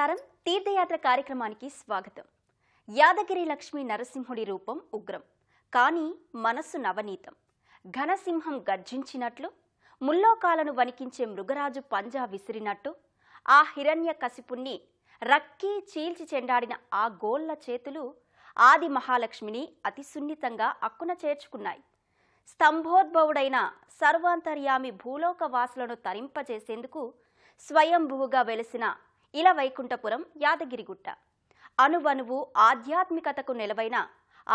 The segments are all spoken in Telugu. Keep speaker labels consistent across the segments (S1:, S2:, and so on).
S1: నమస్కారం. తీర్థయాత్ర కార్యక్రమానికి స్వాగతం. యాదగిరి లక్ష్మీ నరసింహుడి రూపం ఉగ్రం, కానీ మనస్సు నవనీతం. ఘనసింహం గర్జించినట్లు, ముల్లోకాలను వణికించే మృగరాజు పంజా విసిరినట్టు, ఆ హిరణ్య కశిపుణ్ణి రక్కి చీల్చి చెండాడిన ఆ గోళ్ల చేతులు ఆది మహాలక్ష్మిని అతి సున్నితంగా అక్కున చేర్చుకున్నాయి. స్తంభోద్భవుడైన సర్వాంతర్యామి భూలోక వాసులను తరింపజేసేందుకు స్వయంభువుగా వెలిసిన ఇలవైకుంఠపురం యాదగిరిగుట్ట. అనువనువు ఆధ్యాత్మికతకు నెలవైన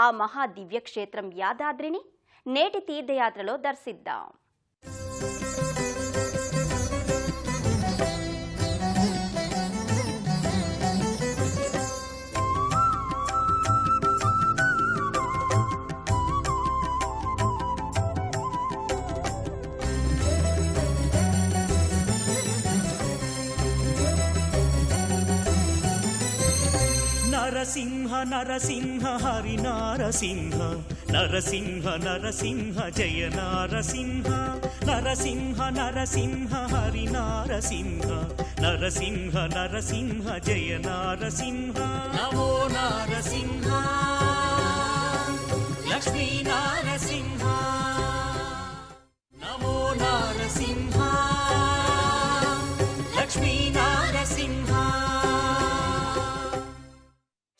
S1: ఆ మహా దివ్యక్షేత్రం యాదాద్రిని నేటి తీర్థయాత్రలో దర్శిద్దాం.
S2: నరసింహ నరసింహ హరి నారసింహ, నరసింహ నరసింహ జయ నారసింహ, నరసింహ నరసింహ హరి నారసింహ, నరసింహ నరసింహ జయ నారసింహ. నమో నారసింహ లక్ష్మీ నారసింహ, నమో నారసింహ లక్ష్మీ నారసింహ.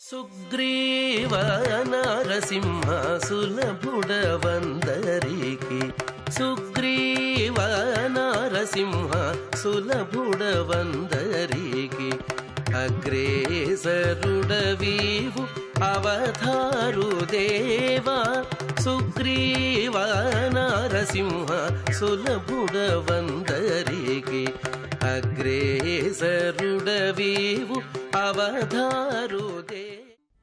S3: సుగ్రీవ నరసింహ సులభుడవందరికి, సుగ్రీవ నరసింహ సులభుడవందరికి, అగ్రేసరుడవీవు అవతారు దేవా, సుగ్రీవ నరసింహ సులభుడవందరికి, అగ్రేసరుడవీవు అవతారు దేవా.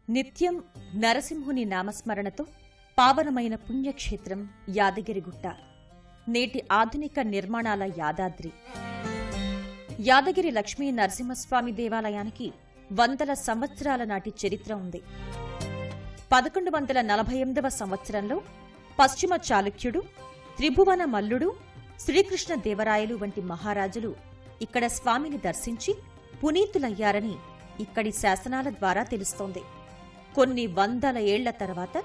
S4: నిత్యం నరసింహుని నామస్మరణతో పావనమైన పుణ్యక్షేత్రం యాదగిరిగుట్ట. నేటి ఆధునిక నిర్మాణాల యాదాద్రి. యాదగిరి లక్ష్మీ నరసింహస్వామి దేవాలయానికి వందల సంవత్సరాల నాటి చరిత్ర ఉంది. 1148వ సంవత్సరంలో పశ్చిమ చాళుక్యుడు, త్రిభువన మల్లుడు, శ్రీకృష్ణ దేవరాయలు వంటి మహారాజులు ఇక్కడ స్వామిని దర్శించి పునీతులయ్యారని ఇక్కడి శాసనాల ద్వారా తెలుస్తోంది. కొన్ని వందల ఏళ్ల తర్వాత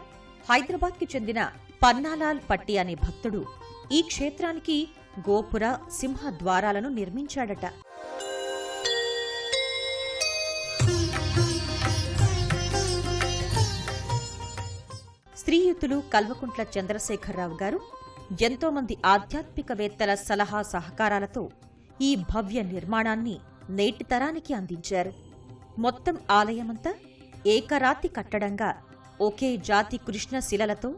S4: హైదరాబాద్కి చెందిన పన్నాలాల్ పట్టి అనే భక్తుడు ఈ క్షేత్రానికి గోపుర, సింహ ద్వారాలను నిర్మించాడట. శ్రీయుతులు కల్వకుంట్ల చంద్రశేఖరరావు గారు ఎంతో మంది ఆధ్యాత్మికవేత్తల సలహా సహకారాలతో ఈ భవ్య నిర్మాణాన్ని నేటి తరానికి అందించారు. మొత్తం ఆలయమంతా ఏకరాతి కట్టడంగా ఒకే జాతి కృష్ణశిలలతో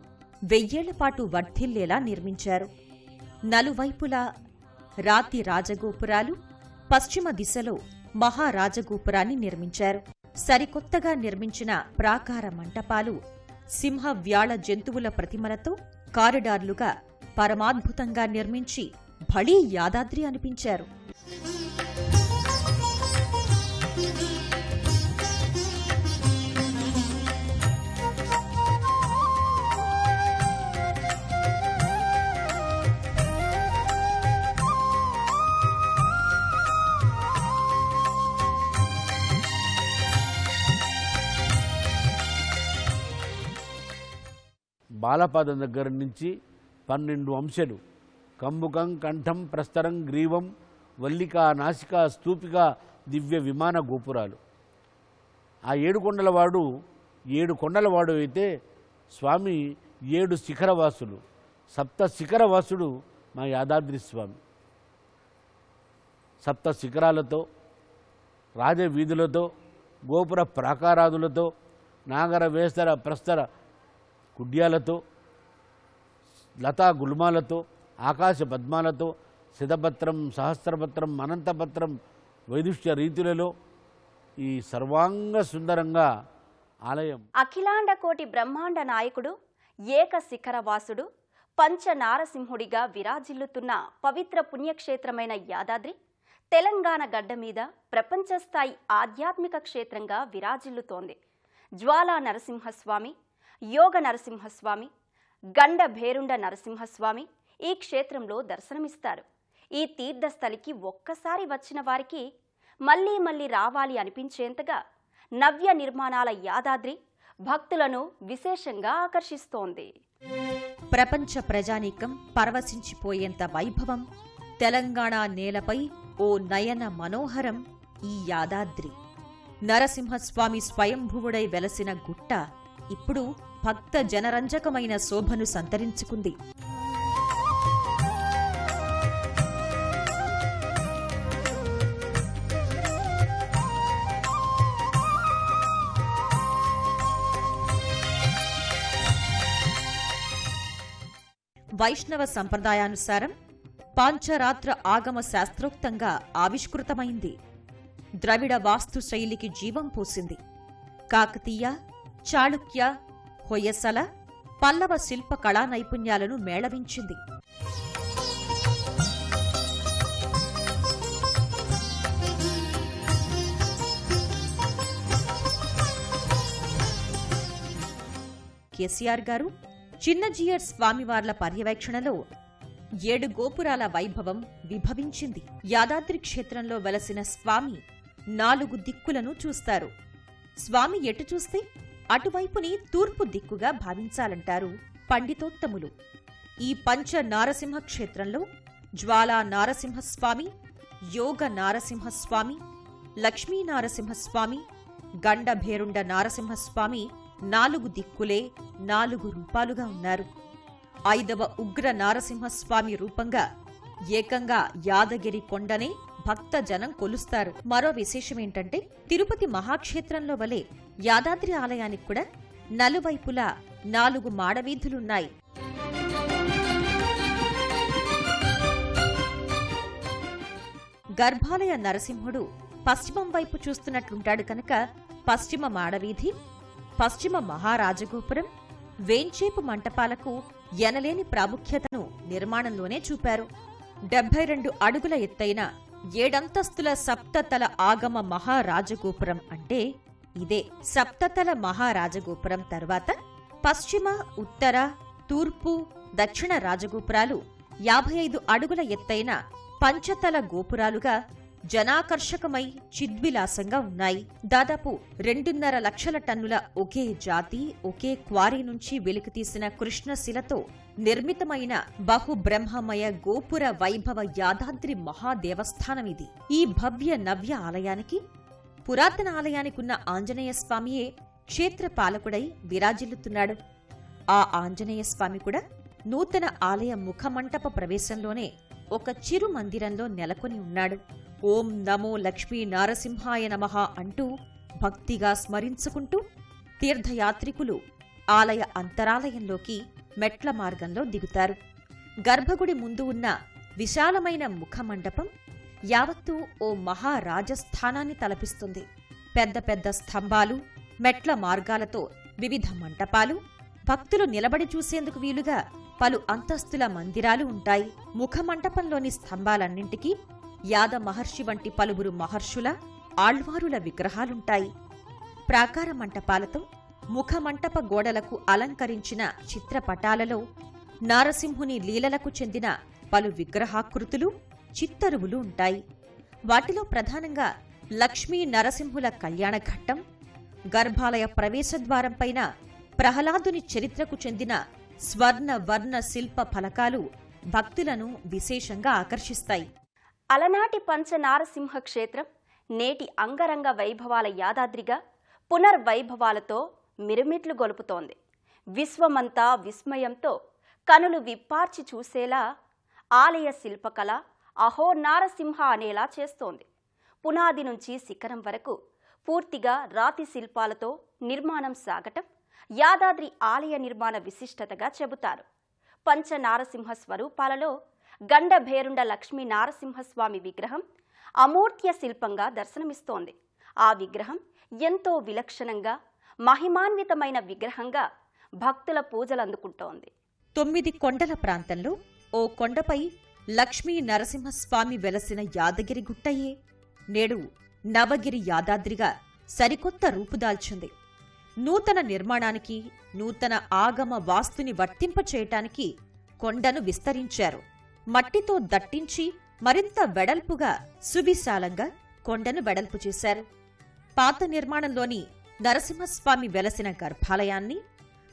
S4: 1000 ఏళ్ల పాటు వర్ధిల్లేలా నిర్మించారు. నలువైపులా రాతి రాజగోపురాలు, పశ్చిమ దిశలో మహారాజగోపురాన్ని నిర్మించారు. సరికొత్తగా నిర్మించిన ప్రాకార మంటపాలు సింహ వ్యాళ జంతువుల ప్రతిమలతో కారిడార్లుగా పరమాద్భుతంగా నిర్మించి భళీ యాదాద్రి అనిపించారు.
S5: బాలపాదం దగ్గర నుంచి 12 అంశలు, కంబుకం, కంఠం, ప్రస్తరం, గ్రీవం, వల్లికా, నాసికా, స్తూపిక, దివ్య విమాన గోపురాలు. ఆ 7 కొండలవాడు 7 కొండలవాడు అయితే స్వామి 7 శిఖరవాసులు, సప్త శిఖరవాసుడు మా యాదాద్రి స్వామి. సప్త శిఖరాలతో, రాజవీధులతో, గోపుర ప్రాకారాదులతో, నాగర వేస్తర ప్రస్తర కుడ్యాలతో, లతా గుల్మాలతో, ఆకాశ పద్మాలతో, శతపత్రం, సహస్రపత్రం, అనంతపత్రం, వైదుష్య రీతులలో ఈ సర్వాంగ సుందరంగా ఆలయం.
S1: అఖిలాండ కోటి బ్రహ్మాండ నాయకుడు, ఏక శిఖరవాసుడు, పంచనారసింహుడిగా విరాజిల్లుతున్న పవిత్ర పుణ్యక్షేత్రమైన యాదాద్రి తెలంగాణ గడ్డ మీద ప్రపంచస్థాయి ఆధ్యాత్మిక క్షేత్రంగా విరాజిల్లుతోంది. జ్వాలా నరసింహస్వామి, యోగ నరసింహస్వామి, గండ భేరుండ నరసింహస్వామి ఈ క్షేత్రంలో దర్శనమిస్తారు. ఈ తీర్థస్థలికి ఒక్కసారి వచ్చిన వారికి మళ్లీ మళ్లీ రావాలి అనిపించేంతగా నవ్య నిర్మాణాల యాదాద్రి భక్తులను విశేషంగా ఆకర్షిస్తోంది.
S4: ప్రపంచ ప్రజానీకం పరవశించిపోయేంత వైభవం, తెలంగాణ నేలపై ఓ నయన మనోహరం ఈ యాదాద్రి. నరసింహస్వామి స్వయంభువుడై వెలసిన గుట్ట ఇప్పుడు భక్త జనరంజకమైన శోభను సంతరించుకుంది. వైష్ణవ సంప్రదాయానుసారం పాంచరాత్ర ఆగమ శాస్త్రోక్తంగా ఆవిష్కృతమైంది. ద్రవిడ వాస్తు శైలికి జీవం పోసింది. కాకతీయ, చాళుక్య, హొయసల, పల్లవ శిల్ప కళా నైపుణ్యాలను మేళవించింది. కేసీఆర్ గారు, చిన్నజీయర్ స్వామివార్ల పర్యవేక్షణలో 7 గోపురాల వైభవం విభవించింది. యాదాద్రి క్షేత్రంలో వెలసిన స్వామి 4 దిక్కులను చూస్తారు. స్వామి ఎటు చూస్తే అటువైపుని తూర్పు దిక్కుగా భావించాలంటారు పండితోత్తములు. ఈ పంచ నారసింహ క్షేత్రంలో జ్వాలా నారసింహస్వామి, యోగ నారసింహస్వామి, లక్ష్మీ నారసింహస్వామి, గండభేరుండ నారసింహస్వామి 4 దిక్కులే 4 రూపాలుగా ఉన్నారు. 5వ ఉగ్ర నారసింహస్వామి రూపంగా ఏకంగా యాదగిరి కొండనే భక్త జనం కొలుస్తారు. మరో విశేషమేంటంటే తిరుపతి మహాక్షేత్రంలో వలె యాదాద్రి ఆలయానికి కూడా నలువైపులా 4 మాడవీధులున్నాయి. గర్భాలయ నరసింహుడు పశ్చిమం వైపు చూస్తున్నట్లుంటాడు కనుక పశ్చిమ మాడవీధి, పశ్చిమ మహారాజగోపురం, వేంచేపు మంటపాలకు ఎనలేని ప్రాముఖ్యతను నిర్మాణంలోనే చూపారు. 72 అడుగుల ఎత్తైన 7 అంతస్తుల సప్తతల ఆగమ మహారాజగోపురం అంటే ఇదే. సప్తతల మహారాజగోపురం తర్వాత పశ్చిమ, ఉత్తర, తూర్పు, దక్షిణ రాజగోపురాలు 55 అడుగుల ఎత్తైన పంచతల గోపురాలుగా జనాకర్షకమై చిద్విలాసంగా ఉన్నాయి. దాదాపు 2.5 లక్షల టన్నుల ఒకే జాతి, ఒకే క్వారీ నుంచి వెలికితీసిన కృష్ణశిలతో నిర్మితమైన బహుబ్రహ్మమయ గోపుర వైభవ యాదాద్రి మహాదేవస్థానమిది. ఈ భవ్య నవ్య ఆలయానికి, పురాతన ఆలయానికున్న ఆంజనేయ స్వామియే క్షేత్రపాలకుడై విరాజిల్లుతున్నాడు. ఆ ఆంజనేయ స్వామి కూడా నూతన ఆలయ ముఖమంటప ప్రవేశంలోనే ఒక చిరు మందిరంలో నెలకొని ఉన్నాడు. ఓం నమో లక్ష్మీ నారసింహాయ నమః అంటూ భక్తిగా స్మరించుకుంటూ తీర్థయాత్రికులు ఆలయ అంతరాలయంలోకి మెట్ల మార్గంలో దిగుతారు. గర్భగుడి ముందు ఉన్న విశాలమైన ముఖమండపం యావత్తూ ఓ మహారాజస్థానాన్ని తలపిస్తుంది. పెద్ద పెద్ద స్తంభాలు, మెట్ల మార్గాలతో వివిధ మంటపాలు, భక్తులు నిలబడి చూసేందుకు వీలుగా పలు అంతస్తుల మందిరాలు ఉంటాయి. ముఖమంటపంలోని స్తంభాలన్నింటికీ యాద మహర్షి వంటి పలువురు మహర్షుల, ఆళ్వారుల విగ్రహాలుంటాయి. ప్రాకార మంటపాలతో ముఖమంటప గోడలకు అలంకరించిన చిత్రపటాలలో నారసింహుని లీలలకు చెందిన పలు విగ్రహాకృతులు, చిత్తరువులు ఉంటాయి. వాటిలో ప్రధానంగా లక్ష్మీ నరసింహుల కళ్యాణఘట్టం, గర్భాలయ ప్రవేశద్వారంపైన ప్రహ్లాదుని చరిత్రకు చెందిన స్వర్ణ వర్ణ శిల్ప ఫలకాలు భక్తులను విశేషంగా ఆకర్షిస్తాయి.
S1: అలనాటి పంచనారసింహ క్షేత్రం నేటి అంగరంగ వైభవాల యాదాద్రిగా పునర్వైభవాలతో మిరుమిట్లు గొలుపుతోంది. విశ్వమంతా విస్మయంతో కనులు విప్పార్చి చూసేలా ఆలయ శిల్పకళ అహో నారసింహ అనేలా చేస్తోంది. పునాది నుంచి శిఖరం వరకు పూర్తిగా రాతి శిల్పాలతో నిర్మాణం సాగటం యాదాద్రి ఆలయ నిర్మాణ విశిష్టతగా చెబుతారు. పంచనారసింహ స్వరూపాలలో గండభేరుండ లక్ష్మీ నారసింహస్వామి విగ్రహం అమూర్త్య శిల్పంగా దర్శనమిస్తోంది. ఆ విగ్రహం ఎంతో విలక్షణంగా మహిమాన్వితమైన విగ్రహంగా భక్తుల పూజలందుకుంటోంది.
S4: 9 కొండల ప్రాంతంలో ఓ కొండపై లక్ష్మీ నరసింహస్వామి వెలసిన యాదగిరి గుట్టయే నేడు నవగిరి యాదాద్రిగా సరికొత్త రూపుదాల్చింది. నూతన నిర్మాణానికి, నూతన ఆగమ వాస్తుని వర్తింపచేయటానికి కొండను విస్తరించారు. మట్టితో దట్టించి మరింత వెడల్పుగా, సువిశాలంగా కొండను వెడల్పు చేశారు. పాత నిర్మాణంలోని నరసింహస్వామి వెలసిన గర్భాలయాన్ని,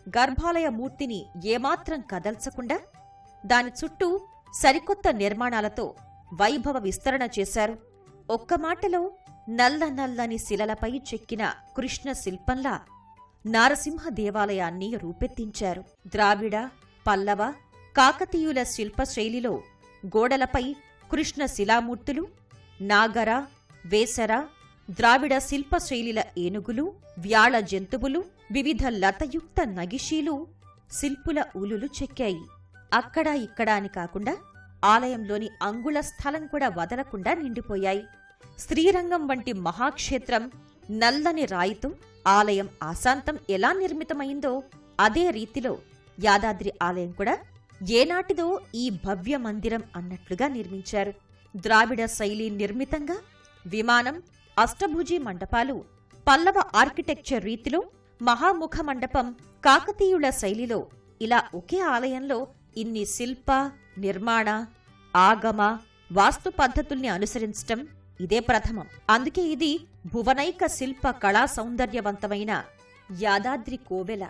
S4: గర్భాలయ మూర్తిని ఏమాత్రం కదల్చకుండా దాని చుట్టూ సరికొత్త నిర్మాణాలతో వైభవ విస్తరణ చేశారు. ఒక్క మాటలో నల్ల నల్లని శిలలపై చెక్కిన కృష్ణ శిల్పంలా నారసింహ దేవాలయాన్ని రూపెత్తించారు. ద్రావిడ, పల్లవ, కాకతీయుల శిల్పశైలిలో గోడలపై కృష్ణ శిలామూర్తులు, నాగర, వేసర, ద్రావిడ శిల్పశైలిల ఏనుగులు, వ్యాళ జంతువులు, వివిధ లతయుక్త నగిషీలు శిల్పుల ఉలులు చెక్కాయి. అక్కడా ఇక్కడా అని కాకుండా ఆలయంలోని అంగుళ స్థలం కూడా వదలకుండా నిండిపోయాయి. శ్రీరంగం వంటి మహాక్షేత్రం నల్లని రాయితో ఆలయం ఆశాంతం ఎలా నిర్మితమైందో అదే రీతిలో యాదాద్రి ఆలయం కూడా ఏనాటిదో ఈ భవ్య మందిరం అన్నట్లుగా నిర్మించారు. ద్రావిడ శైలి నిర్మితంగా విమానం, అష్టభుజీ మండపాలు, పల్లవ ఆర్కిటెక్చర్ రీతిలో మహాముఖ మండపం కాకతీయుల శైలిలో ఇలా ఒకే ఆలయంలో ఇన్ని శిల్ప, నిర్మాణ, ఆగమ, వాస్తు పద్ధతుల్ని అనుసరించటం ఇదే ప్రథమం. అందుకే ఇది భువనైక శిల్ప కళా సౌందర్యవంతమైన యాదాద్రి కోవెల.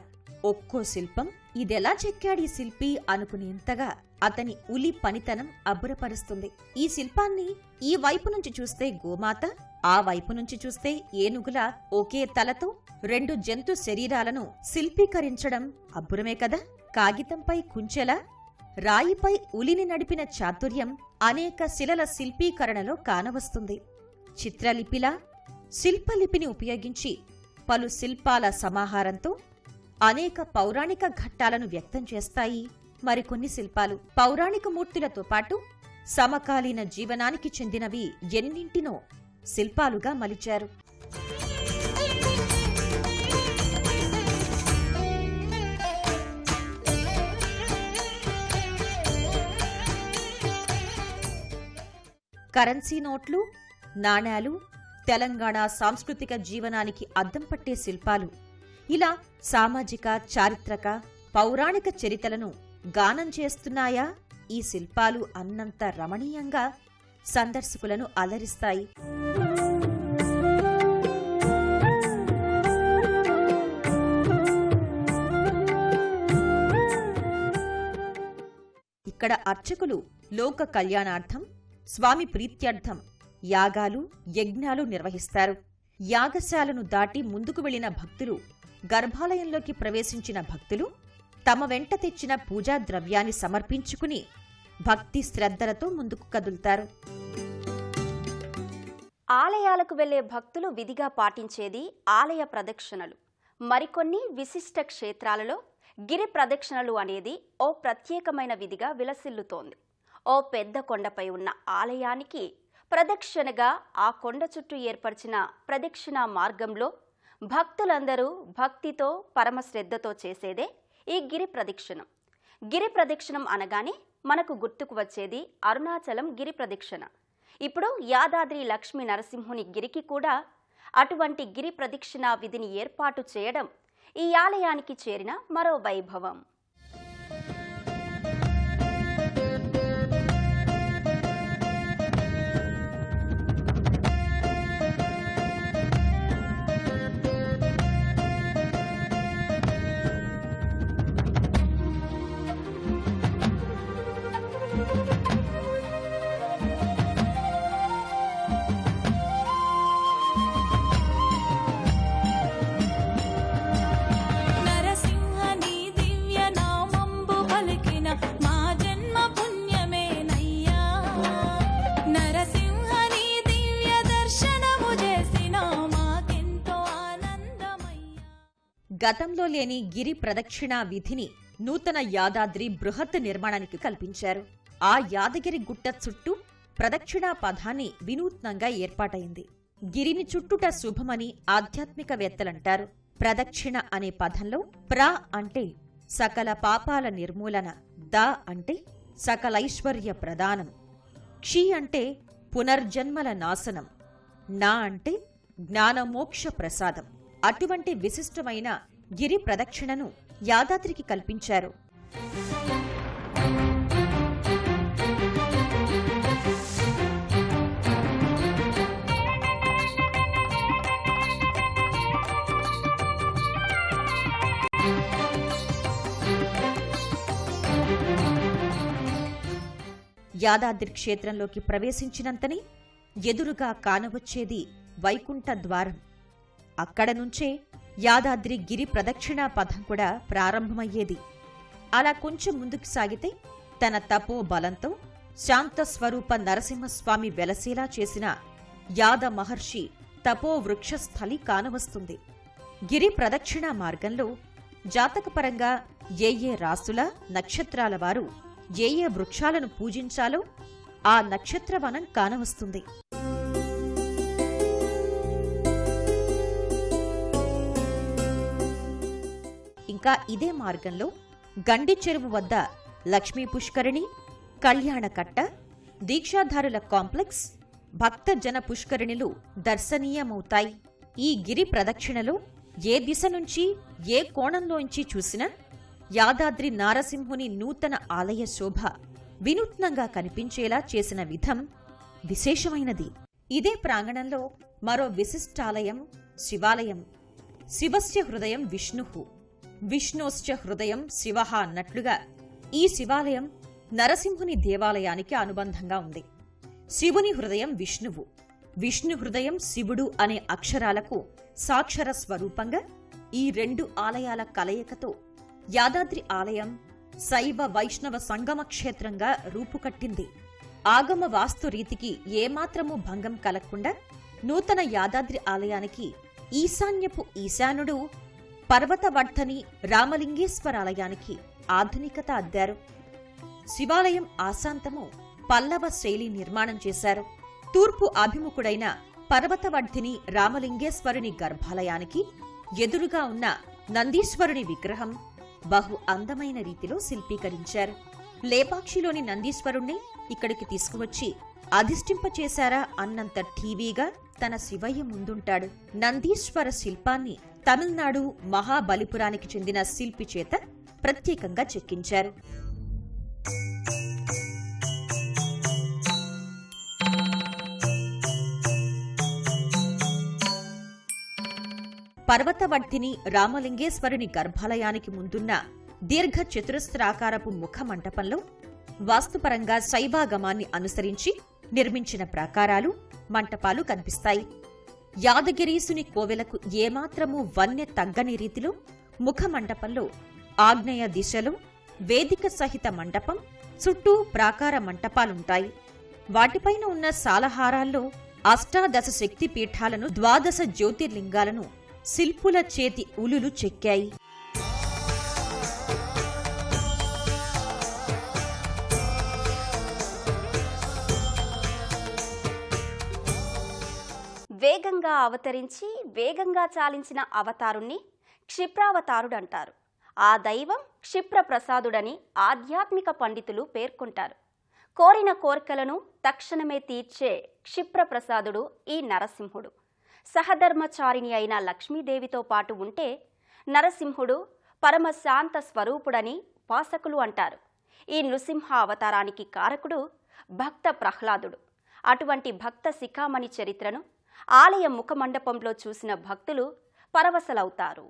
S4: ఒక్కో శిల్పం ఇదెలా చెక్కాడీ శిల్పి అనుకునేంతగా అతని ఉలి పనితనం అబ్బురపరుస్తుంది. ఈ శిల్పాన్ని ఈ వైపు నుంచి చూస్తే గోమాత, ఆ వైపు నుంచి చూస్తే ఏనుగుల ఒకే తలతో 2 జంతు శరీరాలను శిల్పీకరించడం అబ్బురమే కదా. కాగితంపై కుంచెలా, రాయిపై ఉలిని నడిపిన చాతుర్యం అనేక శిలల శిల్పీకరణలో కానవస్తుంది. చిత్రలిపిలా శిల్పలిపిని ఉపయోగించి పలు శిల్పాల సమాహారంతో అనేక పౌరాణిక ఘట్టాలను వ్యక్తం చేస్తాయి మరికొన్ని శిల్పాలు. పౌరాణిక మూర్తులతో పాటు సమకాలీన జీవనానికి చెందినవి ఎన్నింటినో శిల్పాలుగా మలిచారు. కరెన్సీ నోట్లు, నాణేలు, తెలంగాణ సాంస్కృతిక జీవనానికి అద్దం పట్టే శిల్పాలు, ఇలా సామాజిక, చారిత్రక, పౌరాణిక చరిత్రలను గానం చేస్తున్నాయా ఈ శిల్పాలు అన్నంత రమణీయంగా సందర్శకులను అలరిస్తాయి. ఇక్కడ అర్చకులు లోక కళ్యాణార్థం, స్వామి ప్రీత్యర్థం యాగాలు, యజ్ఞాలు నిర్వహిస్తారు. యాగశాలను దాటి ముందుకు వెళ్లిన భక్తులు, గర్భాలయంలోకి ప్రవేశించిన భక్తులు తమ వెంట తెచ్చిన పూజా ద్రవ్యాన్ని సమర్పించుకుని భక్తి శ్రద్ధలతో ముందుకు కదులుతారు.
S1: ఆలయాలకు వెళ్లే భక్తులు విధిగా పాటించేది ఆలయ ప్రదక్షిణలు. మరికొన్ని విశిష్ట క్షేత్రాలలో గిరి ప్రదక్షిణలు అనేది ఓ ప్రత్యేకమైన విధిగా విలసిల్లుతోంది. ఓ పెద్ద కొండపై ఉన్న ఆలయానికి ప్రదక్షిణగా ఆ కొండ చుట్టూ ఏర్పరిచిన ప్రదక్షిణా మార్గంలో భక్తులందరూ భక్తితో, పరమశ్రద్ధతో చేసేదే ఈ గిరి ప్రదక్షిణం. గిరి ప్రదక్షిణం అనగానే మనకు గుర్తుకు వచ్చేది అరుణాచలం గిరి ప్రదక్షిణ. ఇప్పుడు యాదాద్రి లక్ష్మీ నరసింహుని గిరికి కూడా అటువంటి గిరి ప్రదక్షిణ విధిని ఏర్పాటు చేయడం ఈ ఆలయానికి చేరిన మరో వైభవం.
S4: గతంలో లేని గిరి ప్రదక్షిణా విధిని నూతన యాదాద్రి బృహత్ నిర్మాణానికి కల్పించారు. ఆ యాదగిరి గుట్ట చుట్టూ ప్రదక్షిణా పథాన్ని వినూత్నంగా ఏర్పాటైంది. గిరిని చుట్టుట శుభమని ఆధ్యాత్మికవేత్తలంటారు. ప్రదక్షిణ అనే పదంలో ప్ర అంటే సకల పాపాల నిర్మూలన, ద అంటే సకలైశ్వర్య ప్రదానం, క్షి అంటే పునర్జన్మల నాశనం, నా అంటే జ్ఞానమోక్ష ప్రసాదం. అటువంటి విశిష్టమైన గిరి ప్రదక్షిణను యాదాద్రికి కల్పించారు. యాదాద్రి క్షేత్రంలోకి ప్రవేశించినంతనే ఎదురుగా కానవచ్చేది వైకుంఠ ద్వారం. అక్కడ నుంచే యాదాద్రి గిరి ప్రదక్షిణా పథం కూడా ప్రారంభమయ్యేది. అలా కొంచెం ముందుకు సాగితే తన తపో బలంతో శాంత స్వరూప నరసింహస్వామి వెలసేలా చేసిన యాద మహర్షి తపో వృక్షస్థలి కానవస్తుంది. గిరి ప్రదక్షిణా మార్గంలో జాతకపరంగా ఏ రాసుల నక్షత్రాల వారు ఏ వృక్షాలను పూజించాలో ఆ నక్షత్రవనం కానవస్తుంది. ఇంకా ఇదే మార్గంలో గండి చెరువు వద్ద లక్ష్మీ పుష్కరిణి, కళ్యాణకట్ట, దీక్షాధారుల కాంప్లెక్స్, భక్త జన పుష్కరిణులు దర్శనీయమవుతాయి. ఈ గిరి ప్రదక్షిణలో ఏ దిశ నుంచి ఏ కోణంలోంచి చూసినా యాదాద్రి నారసింహుని నూతన ఆలయ శోభ వినూత్నంగా కనిపించేలా చేసిన విధం విశేషమైనది. ఇదే ప్రాంగణంలో మరో విశిష్టాలయం శివాలయం. శివస్య హృదయం విష్ణుః, విష్ణోశ్చ హృదయం శివః అన్నట్లుగా ఈ శివాలయం నరసింహుని దేవాలయానికి అనుబంధంగా ఉంది. శివుని హృదయం విష్ణువు, విష్ణు హృదయం శివుడు అనే అక్షరాలకు సాక్షర స్వరూపంగా ఈ రెండు ఆలయాల కలయికతో యాదాద్రి ఆలయం శైవ వైష్ణవ సంగమ క్షేత్రంగా రూపుకట్టింది. ఆగమ వాస్తు రీతికి ఏమాత్రమూ భంగం కలగకుండా నూతన యాదాద్రి ఆలయానికి ఈశాన్యపు ఈశానుడు, పర్వతవర్ధని రామలింగేశ్వరాలయానికి ఆధునికత అద్దారు. శివాలయం ఆశాంతము పల్లవ శైలి నిర్మాణం చేశారు. తూర్పు అభిముఖుడైన పర్వతవర్ధిని రామలింగేశ్వరుని గర్భాలయానికి ఎదురుగా ఉన్న నందీశ్వరుని విగ్రహం బహు అందమైన రీతిలో శిల్పీకరించారు. లేపాక్షిలోని నందీశ్వరుణ్ణి ఇక్కడికి తీసుకువచ్చి అధిష్ఠింపచేశారా అన్నంత ఠీవీగా తన శివయ్య ముందుంటాడు. నందీశ్వర శిల్పాన్ని తమిళనాడు మహాబలిపురానికి చెందిన శిల్పి చేత ప్రత్యేకంగా చెక్కించారు. పర్వతవర్ధిని రామలింగేశ్వరుని గర్భాలయానికి ముందున్న దీర్ఘ చతురస్రాకారపు ముఖ మంటపంలో వాస్తుపరంగా శైవాగమాన్ని అనుసరించి నిర్మించిన ప్రాకారాలు, మంటపాలు కనిపిస్తాయి. యాదగిరీసుని కోవెలకు ఏమాత్రమూ వన్నె తగ్గని రీతిలో ముఖ మంటపంలో ఆగ్నేయ దిశలో వేదిక సహిత మంటపం, చుట్టూ ప్రాకార మంటపాలుంటాయి. వాటిపైన ఉన్న సాలహారాల్లో అష్టాదశ శక్తి పీఠాలను, 12 జ్యోతిర్లింగాలను శిల్పుల చేతి ఉలులు చెక్కాయి.
S1: వేగంగా అవతరించి వేగంగా చాలించిన అవతారుణ్ణి క్షిప్రావతారుడంటారు. ఆ దైవం క్షిప్రప్రసాదుడని ఆధ్యాత్మిక పండితులు పేర్కొంటారు. కోరిన కోరికలను తక్షణమే తీర్చే క్షిప్రప్రసాదుడు ఈ నరసింహుడు. సహధర్మచారిణి అయిన లక్ష్మీదేవితో పాటు ఉంటే నరసింహుడు పరమశాంత స్వరూపుడని ఉపాసకులు అంటారు. ఈ నృసింహ అవతారానికి కారకుడు భక్త ప్రహ్లాదుడు. అటువంటి భక్త శిఖామణి చరిత్రను ఆలయ ముఖమండపంలో చూసిన భక్తులు పరవశలవుతారు.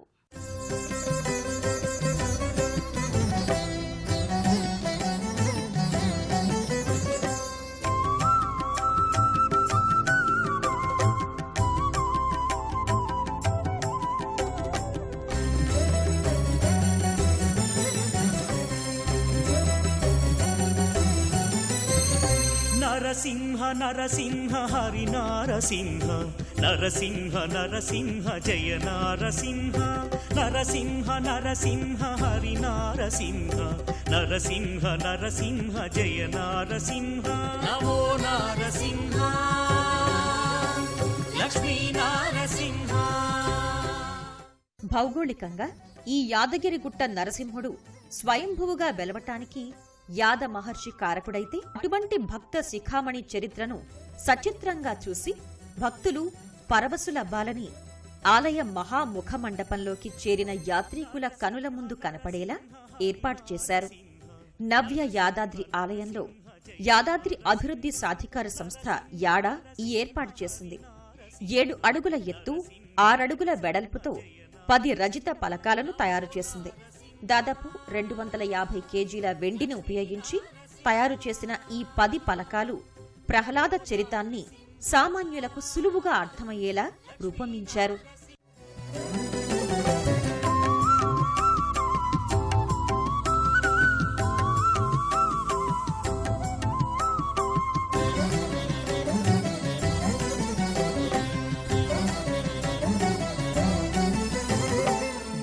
S2: నరసింహ నరసింహ హరి నారసింహ, నరసింహ నరసింహ జయ నారసింహ, నరసింహ నరసింహ హరి నారసింహ, నరసింహ నరసింహ జయ నారసింహ, నమో నారసింహ లక్ష్మీ నారసింహ.
S4: భౌగోళికంగా ఈ యాదగిరిగుట్ట నరసింహుడు స్వయంభువుగా వెలవటానికి యాద మహర్షి కారకుడైతే, అటువంటి భక్త శిఖామణి చరిత్రను సచిత్రంగా చూసి భక్తులు పరవశులవ్వాలని ఆలయ మహాముఖ మండపంలోకి చేరిన యాత్రికుల కనుల ముందు కనపడేలా ఏర్పాటు చేశారు. నవ్య యాదాద్రి ఆలయంలో యాదాద్రి అభివృద్ధి సాధికార సంస్థ యాడా ఈ ఏర్పాటు చేసింది. 7 అడుగుల ఎత్తు, 6 అడుగుల వెడల్పుతో 10 రజిత పలకాలను తయారు చేసింది. దాదాపు 250 కేజీల వెండిని ఉపయోగించి తయారు చేసిన ఈ 10 పలకాలు ప్రహ్లాద చరితాన్ని సామాన్యులకు సులువుగా అర్థమయ్యేలా రూపొందించారు.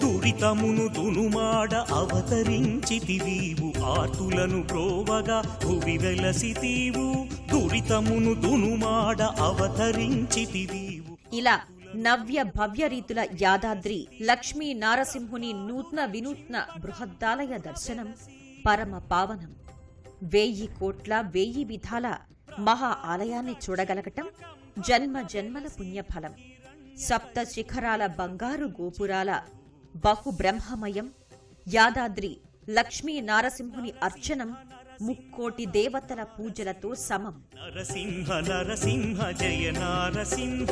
S2: దురితమును దునుమాడ అవతరించితివీవు ఆర్తులను ప్రోవగా భువి వెలసితీవు దురితమును దునుమాడ అవతరించితివీవు.
S4: ఇలా నవ్య భవ్య రీతుల యాదాద్రి లక్ష్మీ నారసింహుని నూత్న వినూత్న బృహద్దాలయ దర్శనం పరమ పావనం. 1000 కోట్ల 1000 విధాల మహా ఆలయాన్ని చూడగలగటం జన్మ జన్మల పుణ్యఫలం. సప్త శిఖరాల బంగారు గోపురాల బహుబ్రహ్మమయం యాదాద్రి లక్ష్మీ నారసింహుని అర్చనం ముక్కోటి దేవతల పూజలతో సమం.
S2: నరసింహ నరసింహ జయ నారసింహ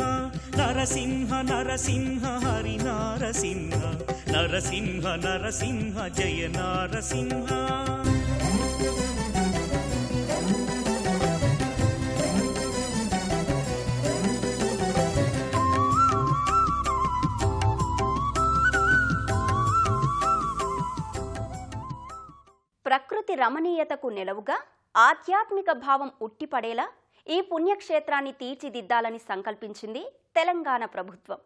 S2: నరసింహ నరసింహ హరి నారసింహ నరసింహ నరసింహ జయ నారసింహ.
S1: ప్రకృతి రమణీయతకు నెలవుగా ఆధ్యాత్మిక భావం ఉట్టిపడేలా ఈ పుణ్యక్షేత్రాన్ని తీర్చిదిద్దాలని సంకల్పించింది తెలంగాణ ప్రభుత్వం.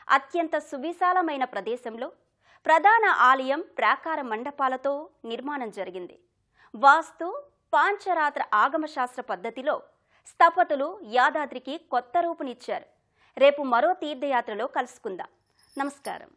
S1: అత్యంత సువిశాలమైన ప్రదేశంలో ప్రధాన ఆలయం ప్రాకార మండపాలతో నిర్మాణం జరిగింది. వాస్తు పాంచరాత్ర ఆగమశాస్త్ర పద్ధతిలో స్థపతులు యాదాద్రికి కొత్త రూపునిచ్చారు. రేపు మరో తీర్థయాత్రలో కలుసుకుందాం. నమస్కారం.